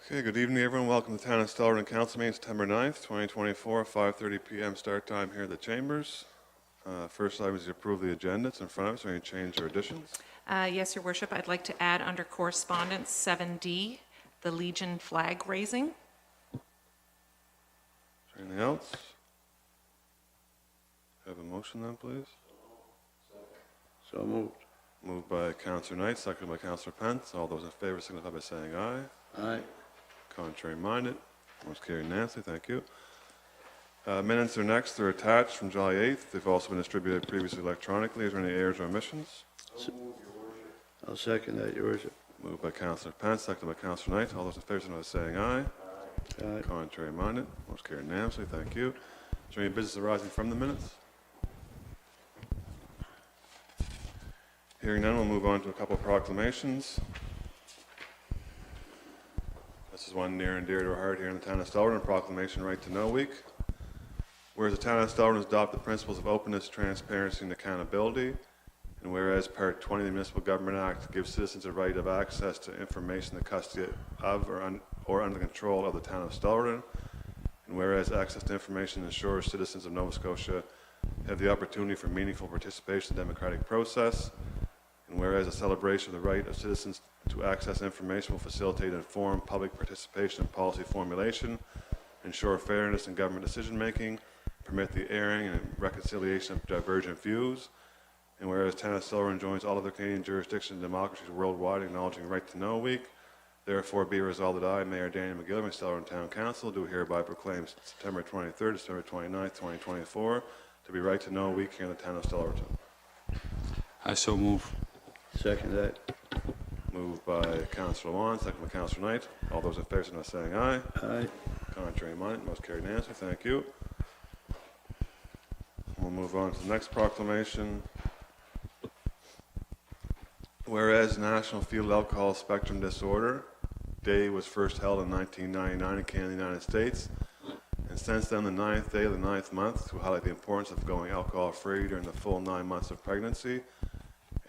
Okay, good evening, everyone. Welcome to Town of Stellarton Council meeting, September 9th, 2024, 5:30 p.m. start time here at the Chambers. First item is to approve the agenda. It's in front of us. Are there any changes or additions? Yes, Your Worship, I'd like to add under correspondence 7D, the Legion flag raising. Is there anything else? Have a motion then, please. So moved. Moved by Councillor Knight, seconded by Councillor Pence. All those in favor signify by saying aye. Aye. Contrary minded. Motion carried unanimously. Thank you. Minutes are next. They're attached from July 8th. They've also been distributed previously electronically. Is there any errors or omissions? I'll second that, Your Worship. Moved by Councillor Pence, seconded by Councillor Knight. All those in favor signify by saying aye. Aye. Contrary minded. Motion carried unanimously. Thank you. Is there any business arising from the minutes? Hearing none, we'll move on to a couple of proclamations. This is one near and dear to our heart here in the Town of Stellarton, Proclamation Right to Know Week. Whereas the Town of Stellarton has adopted the principles of openness, transparency, and accountability, and whereas Part 20 of the Municipal Government Act gives citizens a right of access to information in the custody of or under the control of the Town of Stellarton, and whereas access to information ensures citizens of Nova Scotia have the opportunity for meaningful participation in the democratic process, and whereas a celebration of the right of citizens to access information will facilitate informed public participation in policy formulation, ensure fairness in government decision-making, permit the airing and reconciliation of divergent views, and whereas Town of Stellarton joins all other Canadian jurisdictions and democracies worldwide acknowledging Right to Know Week, therefore be resolved that I, Mayor Daniel McGillivray, Stellarton Town Council, do hereby proclaim September 23rd to September 29th, 2024 to be Right to Know Week here in the Town of Stellarton. I so move. Second that. Moved by Councillor Wan, second by Councillor Knight. All those in favor, signify by saying aye. Aye. Contrary minded, most carried unanimously. Thank you. We'll move on to the next proclamation. Whereas National Field Alcohol Spectrum Disorder Day was first held in 1999 in Canada, United States, and since then the 9th day of the 9th month to highlight the importance of going alcohol-free during the full 9 months of pregnancy.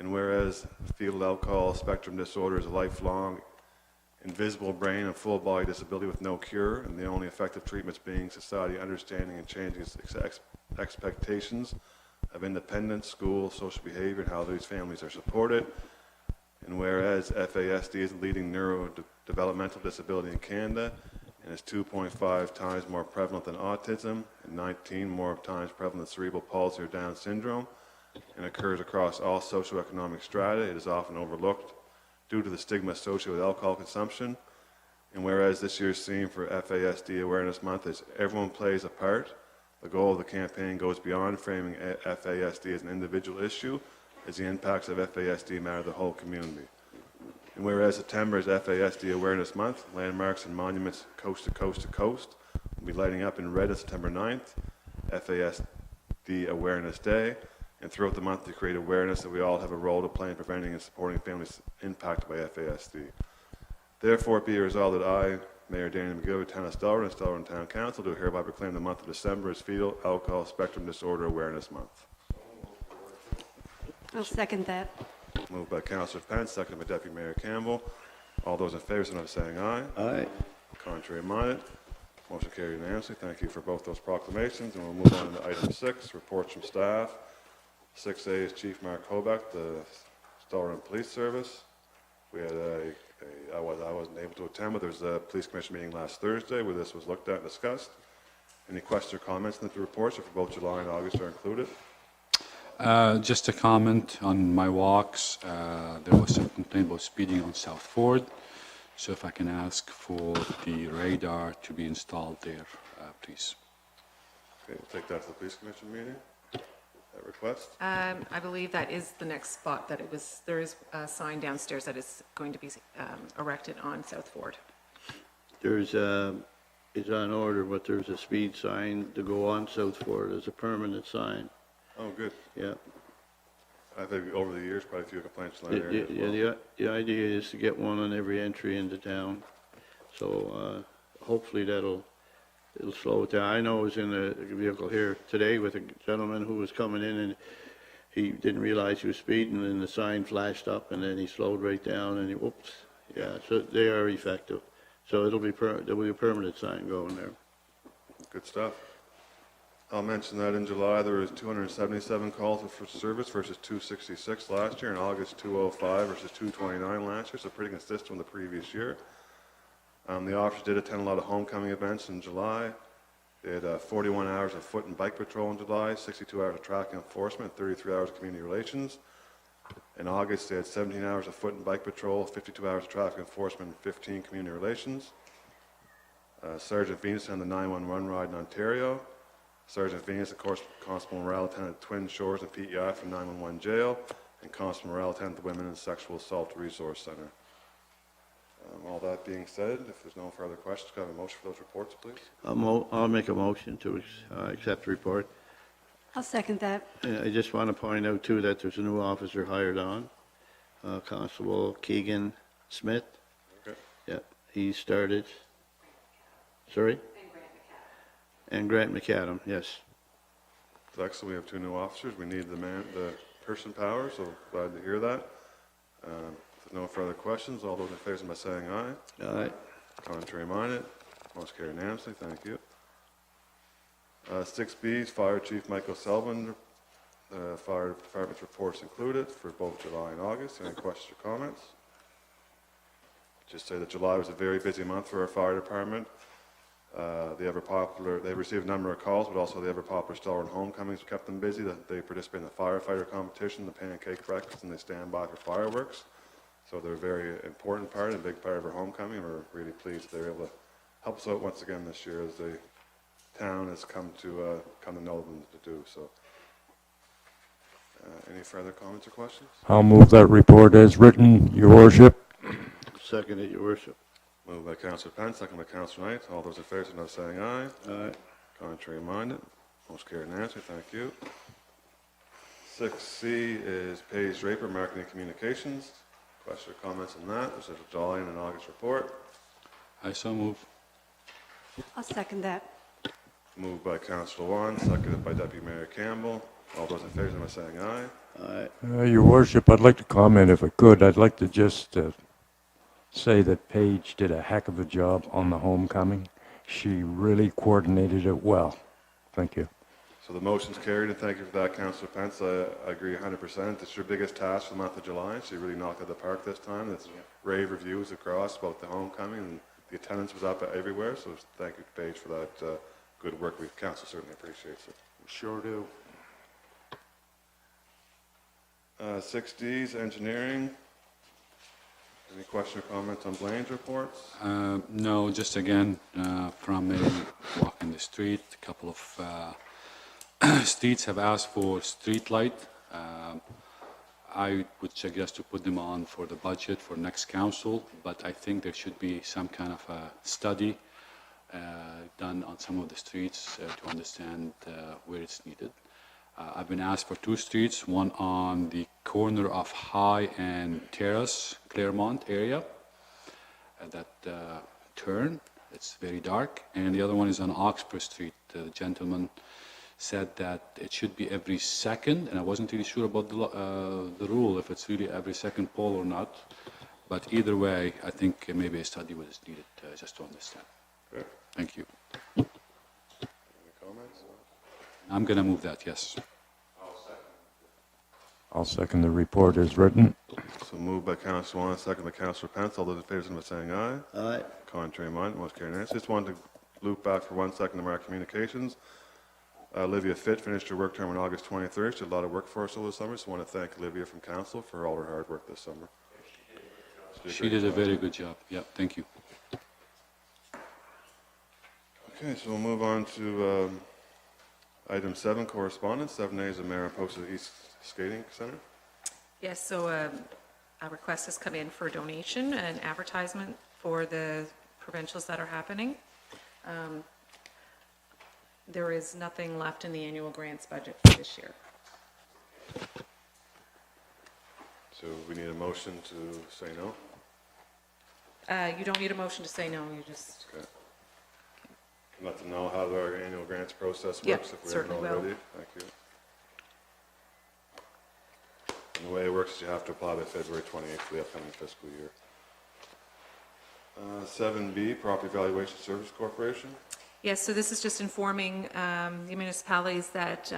And whereas fetal alcohol spectrum disorder is a lifelong, invisible brain and full body disability with no cure, and the only effective treatments being society understanding and changing its expectations of independence, school, social behavior, and how these families are supported. And whereas FASD is the leading neurodevelopmental disability in Canada, and is 2.5 times more prevalent than autism, and 19 more times prevalent than cerebral palsy or Down syndrome, and occurs across all socioeconomic strata. It is often overlooked due to the stigma associated with alcohol consumption. And whereas this year's theme for FASD Awareness Month is Everyone Plays a Part, the goal of the campaign goes beyond framing FASD as an individual issue, as the impacts of FASD matter to the whole community. And whereas September is FASD Awareness Month, landmarks and monuments coast to coast to coast will be lighting up in red on September 9th, FASD Awareness Day, and throughout the month to create awareness that we all have a role to play in preventing and supporting families impacted by FASD. Therefore, be it resolved that I, Mayor Daniel McGillivray, Town of Stellarton, and Stellarton Town Council, do hereby proclaim the month of December as Fetal Alcohol Spectrum Disorder Awareness Month. I'll second that. Moved by Councillor Pence, seconded by Deputy Mayor Campbell. All those in favor, signify by saying aye. Aye. Contrary minded. Motion carried unanimously. Thank you for both those proclamations. And we'll move on to item 6, reports from staff. 6A is Chief Mark Hobeck, the Stellarton Police Service. We had I wasn't able to attend, but there was a Police Commission meeting last Thursday where this was looked at and discussed. Any questions or comments in the reports, or for both July and August are included? Just a comment on my walks. There was some complaint about speeding on South Ford. So if I can ask for the radar to be installed there, please. Okay, we'll take that to the Police Commission meeting. That request. I believe that is the next spot that there is a sign downstairs that is going to be erected on South Ford. There's it's on order, but there's a speed sign to go on South Ford. There's a permanent sign. Oh, good. Yeah. I think over the years, quite a few complaints in that area as well. The idea is to get one on every entry into town. So hopefully it'll slow it down. I know I was in a vehicle here today with a gentleman who was coming in, and he didn't realize he was speeding, and the sign flashed up, and then he slowed right down, and whoops. Yeah, so they are effective. So there'll be a permanent sign going there. Good stuff. I'll mention that in July, there was 277 calls for service versus 266 last year. In August, 205 versus 229 last year, so pretty consistent with the previous year. The officers did attend a lot of homecoming events in July. They had 41 hours of foot and bike patrol in July, 62 hours of traffic enforcement, 33 hours of community relations. In August, they had 17 hours of foot and bike patrol, 52 hours of traffic enforcement, and 15 community relations. Sergeant Venus on the 911 ride in Ontario. Sergeant Venus, of course, Constable Morale attended Twin Shores and PEI from 911 jail, and Constable Morale attended the Women and Sexual Assault Resource Center. All that being said, if there's no further questions, can I have a motion for those reports, please? I'll make a motion to accept the report. I'll second that. I just want to point out, too, that there's a new officer hired on, Constable Keegan Smith. Okay. Yeah, he started. Sorry? And Grant McAdam, yes. Excellent. We have 2 new officers. We need the person power, so glad to hear that. If there's no further questions, all those in favor by saying aye. All right. Contrary minded, motion carried unanimously. Thank you. 6B is Fire Chief Michael Selvin. Fire Department's reports included for both July and August. Any questions or comments? Just say that July was a very busy month for our fire department. They received a number of calls, but also the ever-popular Stellarton homecomings kept them busy. They participate in the firefighter competition, the pancake breakfast, and they stand by for fireworks. So they're a very important part and a big part of our homecoming. We're really pleased they're able to help us out once again this year as the town has come to know them to do. So, any further comments or questions? I'll move that report as written, Your Worship. Second it, Your Worship. Moved by Councillor Penn, second by Councillor Knight. All those in favor, signify by saying aye. All right. Contrary minded, motion carried unanimously. Thank you. 6C is Paige Draper, Marketing and Communications. Questions or comments on that? There's a July and an August report. I so move. I'll second that. Moved by Councillor Wan, seconded by Deputy Mayor Campbell. All those in favor, signify by saying aye. All right. Your Worship, I'd like to comment if I could. I'd like to just say that Paige did a heck of a job on the homecoming. She really coordinated it well. Thank you. So the motion's carried, and thank you for that, Councillor Pence. I agree 100%. It's your biggest task for the month of July. She really knocked out the park this time. There's rave reviews across about the homecoming, and the attendance was up everywhere. So thank you, Paige, for that good work. Council certainly appreciates it. Sure do. 6D is engineering. Any question or comments on Blaine's reports? No, just again, from a walk in the street, a couple of streets have asked for street light. I would suggest to put them on for the budget for next council, but I think there should be some kind of a study done on some of the streets to understand where it's needed. I've been asked for 2 streets, one on the corner of High and Terrace, Claremont area, at that turn. It's very dark. And the other one is on Oxford Street. The gentleman said that it should be every second, and I wasn't really sure about the rule, if it's really every second pole or not. But either way, I think maybe a study was needed just to understand. Okay. Thank you. Any comments? I'm going to move that, yes. I'll second the report as written. So moved by Councillor Wan, second by Councillor Pence. All those in favor, signify by saying aye. All right. Contrary minded, motion carried unanimously. Just wanted to loop back for 1 second to Mark Communications. Olivia Fitt finished her work term on August 23rd. She did a lot of work for us over the summer, so I want to thank Olivia from Council for all her hard work this summer. She did a very good job. Yeah, thank you. Okay, so we'll move on to item 7, correspondence. 7A is the mayor posted East Skating Center. Yes, so a request has come in for donation and advertisement for the provincials that are happening. There is nothing left in the annual grants budget for this year. So we need a motion to say no. You don't need a motion to say no, you just, Okay. Let them know how our annual grants process Yep, works if we haven't certainly will. already. Thank you. And the way it works is you have to apply by February 28th for the upcoming fiscal year. 7B, Property Valuation Service Corporation. Yes, so this is just informing the municipalities that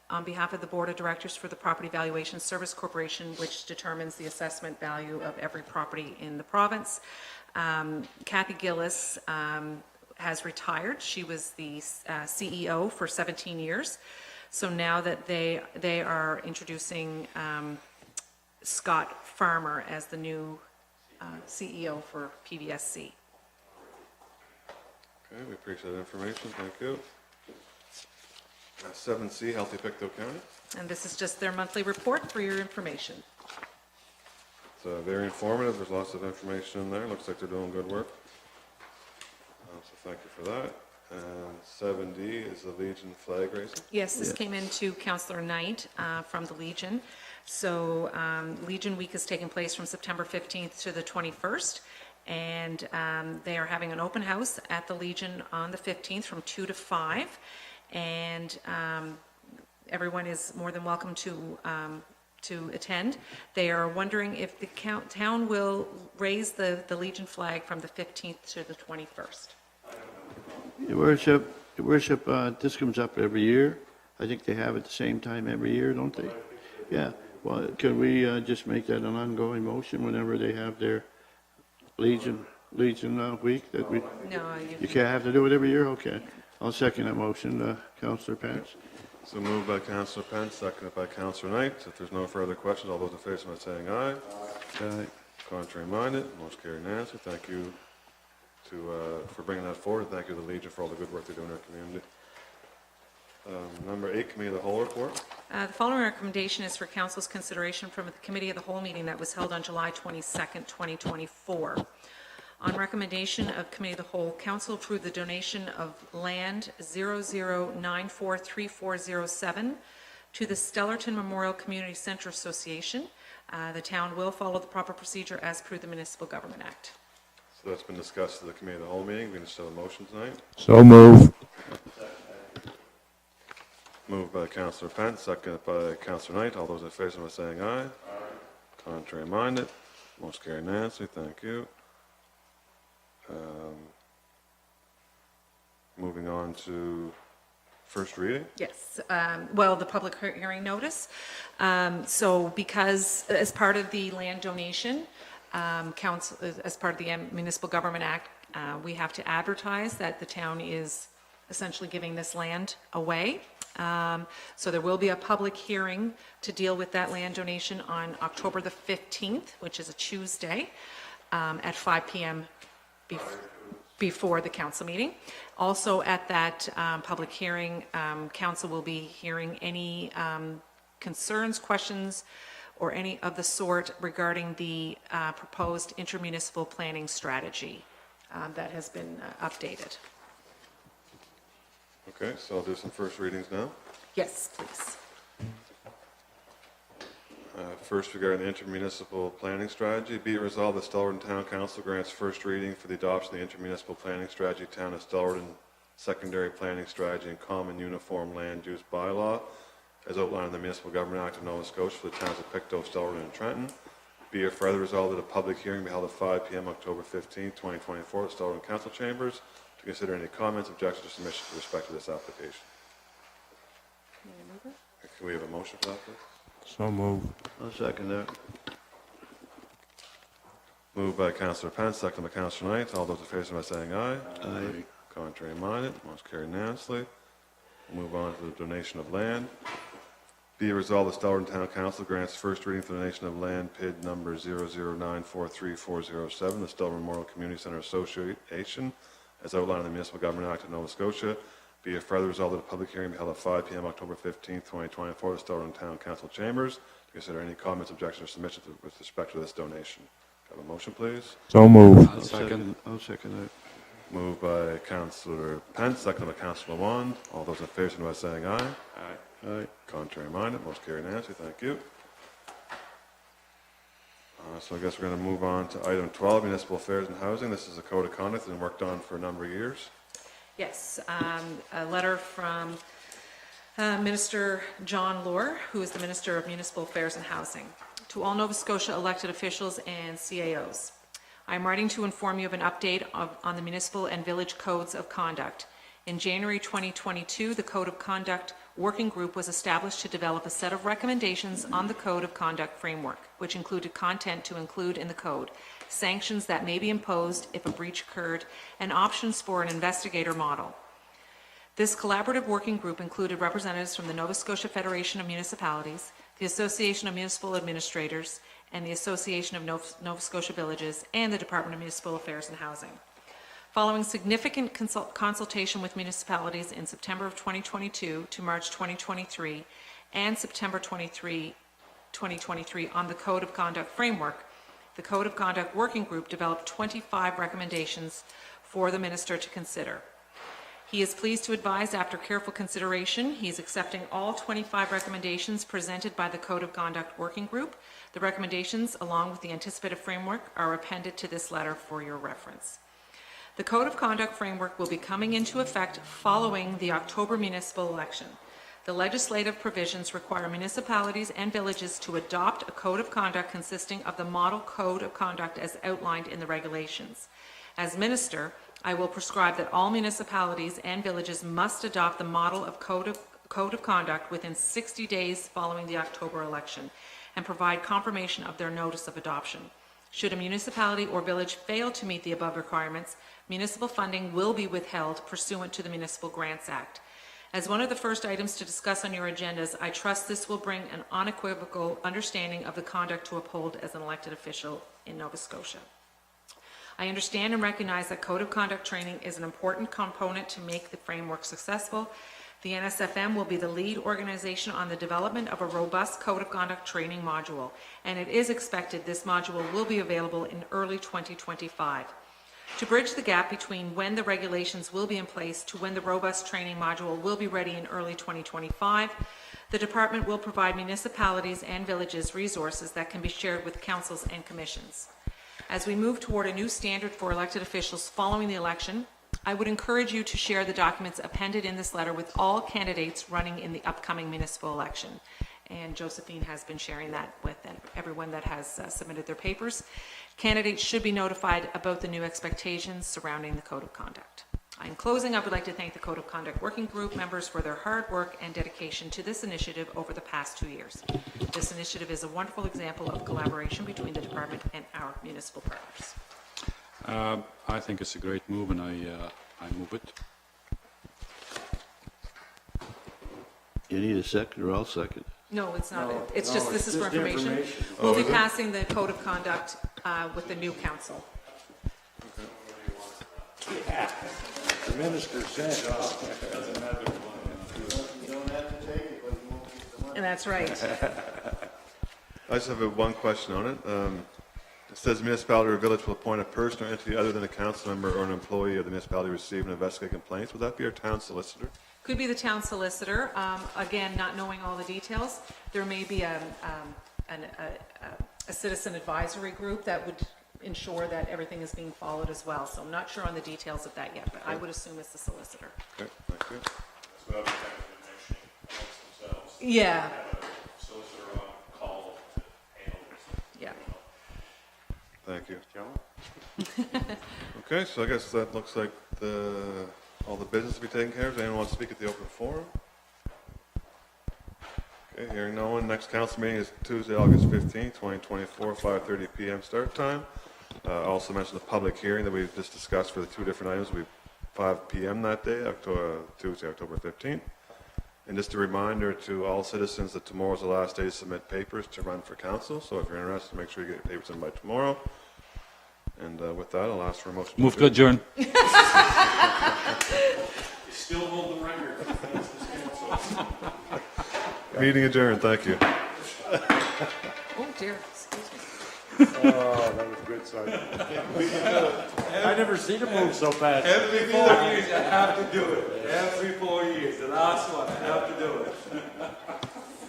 on behalf of the Board of Directors for the Property Valuation Service Corporation, which determines the assessment value of every property in the province. Kathy Gillis has retired. She was the CEO for 17 years. So now that they are introducing Scott Farmer as the new CEO for PVSC. Okay, we appreciate that information. Thank you. 7C, Healthy Pictou County. And this is just their monthly report for your information. It's very informative. There's lots of information in there. Looks like they're doing good work. So thank you for that. And 7D is the Legion flag raising. Yes, this came into Councillor Knight from the Legion. So Legion Week is taking place from September 15th to the 21st. And they are having an open house at the Legion on the 15th from 2 to 5. And everyone is more than welcome to attend. They are wondering if the town will raise the Legion flag from the 15th to the 21st. Your worship, this comes up every year. I think they have it the same time every year, don't they? Yeah. Well, can we just make that an ongoing motion whenever they have their Legion week that we? No, You can't have to do it every year? Okay. I'll second that motion, Councillor Pence. So moved by Councillor Pence, seconded by Councillor Knight. If there's no further questions, all those in favor, by saying aye. Aye. Contrary minded, motion carried unanimously. Thank you for bringing that forward. Thank you to the Legion for all the good work they do in our community. Number 8, Committee of the Whole report. The following recommendation is for Council's consideration from the Committee of the Whole meeting that was held on July 22nd, 2024. On recommendation of Committee of the Whole, Council approved the donation of land 00943407 to the Stellarton Memorial Community Centre Association. The town will follow the proper procedure as per the Municipal Government Act. So that's been discussed at the Committee of the Whole meeting. We're going to set a motion tonight. So move. Moved by Councillor Pence, seconded by Councillor Knight. All those in favor, by saying aye. Contrary minded, motion carried unanimously. Thank you. Moving on to first reading. Yes, well, the public hearing notice. So because, as part of the land donation, council, as part of the Municipal Government Act, we have to advertise that the town is essentially giving this land away. So there will be a public hearing to deal with that land donation on October the 15th, which is a Tuesday, at 5 p.m. before the council meeting. Also at that public hearing, council will be hearing any concerns, questions, or any of the sort regarding the proposed intermunicipal planning strategy that has been updated. Okay, so I'll do some first readings now. Yes, please. First, regarding the intermunicipal planning strategy, be it resolved that Stellarton Town Council grants first reading for the adoption of the intermunicipal planning strategy, Town of Stellarton Secondary Planning Strategy and Common Uniform Land Use Bylaw, as outlined in the Municipal Government Act of Nova Scotia for the towns of Pictou, Stellarton, and Trenton. Be it further resolved that a public hearing be held at 5 p.m. October 15, 2024 at Stellarton Council Chambers to consider any comments, objections, or submissions with respect to this application. Can we have a motion for that, please? So move. I'll second that. Moved by Councillor Pence, seconded by Councillor Knight. All those in favor, by saying aye. Aye. Contrary minded, motion carried unanimously. We'll move on to the donation of land. Be it resolved, the Stellarton Town Council grants first reading for the donation of land PID number 009434407, the Stellarton Memorial Community Centre Association, as outlined in the Municipal Government Act of Nova Scotia. Be it further resolved that a public hearing be held at 5 p.m. October 15, 2024 at Stellarton Town Council Chambers to consider any comments, objections, or submissions with respect to this donation. Have a motion, please? So move. I'll second. I'll second that. Moved by Councillor Pence, seconded by Councillor Wand. All those in favor, signify by saying aye. Aye. Aye. Contrary minded, motion carried unanimously. Thank you. So I guess we're going to move on to item 12, Municipal Affairs and Housing. This is a code of conduct that's been worked on for a number of years. Yes, a letter from Minister John Lohr, who is the Minister of Municipal Affairs and Housing, to all Nova Scotia elected officials and CAOs. I'm writing to inform you of an update on the municipal and village codes of conduct. In January 2022, the Code of Conduct Working Group was established to develop a set of recommendations on the Code of Conduct framework, which included content to include in the code, sanctions that may be imposed if a breach occurred, and options for an investigator model. This collaborative working group included representatives from the Nova Scotia Federation of Municipalities, the Association of Municipal Administrators, and the Association of Nova Scotia Villages, and the Department of Municipal Affairs and Housing. Following significant consultation with municipalities in September of 2022 to March 2023 and September 2023 on the Code of Conduct framework, the Code of Conduct Working Group developed 25 recommendations for the minister to consider. He is pleased to advise, after careful consideration, he is accepting all 25 recommendations presented by the Code of Conduct Working Group. The recommendations, along with the anticipated framework, are appended to this letter for your reference. The Code of Conduct framework will be coming into effect following the October municipal election. The legislative provisions require municipalities and villages to adopt a code of conduct consisting of the model code of conduct as outlined in the regulations. As minister, I will prescribe that all municipalities and villages must adopt the model of code of conduct within 60 days following the October election and provide confirmation of their notice of adoption. Should a municipality or village fail to meet the above requirements, municipal funding will be withheld pursuant to the Municipal Grants Act. As one of the first items to discuss on your agendas, I trust this will bring an unequivocal understanding of the conduct to uphold as an elected official in Nova Scotia. I understand and recognize that Code of Conduct training is an important component to make the framework successful. The NSFM will be the lead organization on the development of a robust Code of Conduct training module, and it is expected this module will be available in early 2025. To bridge the gap between when the regulations will be in place to when the robust training module will be ready in early 2025, the department will provide municipalities and villages resources that can be shared with councils and commissions. As we move toward a new standard for elected officials following the election, I would encourage you to share the documents appended in this letter with all candidates running in the upcoming municipal election. And Josephine has been sharing that with everyone that has submitted their papers. Candidates should be notified about the new expectations surrounding the Code of Conduct. In closing, I would like to thank the Code of Conduct Working Group members for their hard work and dedication to this initiative over the past 2 years. This initiative is a wonderful example of collaboration between the department and our municipal partners. I think it's a great move, and I move it. You need a second, or I'll second. No, it's not. It's just, this is for information. We'll be passing the Code of Conduct with the new council. The minister said, And that's right. I just have one question on it. It says municipality or village will appoint a person or entity other than a council member or an employee of the municipality to receive and investigate complaints. Would that be our town solicitor? Could be the town solicitor. Again, not knowing all the details, there may be a citizen advisory group that would ensure that everything is being followed as well. So I'm not sure on the details of that yet, but I would assume it's the solicitor. Okay, thank you. So that would technically mention themselves. Yeah, So is there a call to handle this? yeah. Thank you. Okay, so I guess that looks like all the business to be taken care of. Does anyone want to speak at the open forum? Okay, hearing no one. Next council meeting is Tuesday, August 15th, 2024, 5:30 p.m. start time. Also mentioned the public hearing that we just discussed for the two different items. We 5 p.m. that day, Tuesday, October 15th. And just a reminder to all citizens that tomorrow is the last day to submit papers to run for council. So if you're interested, make sure you get your papers in by tomorrow. And with that, I'll ask for a motion. Move to adjourn. You still hold the record. Thanks to this council. Meeting adjourned. Thank you. Oh dear, excuse me. oh, that was good, Sergeant. I never seen him move so fast. Every 4 years, I have to do it. Every 4 years, the last one, I have to do it.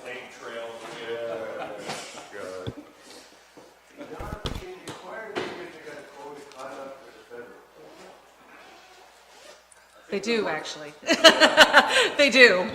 Lane trail. They do, actually. They do.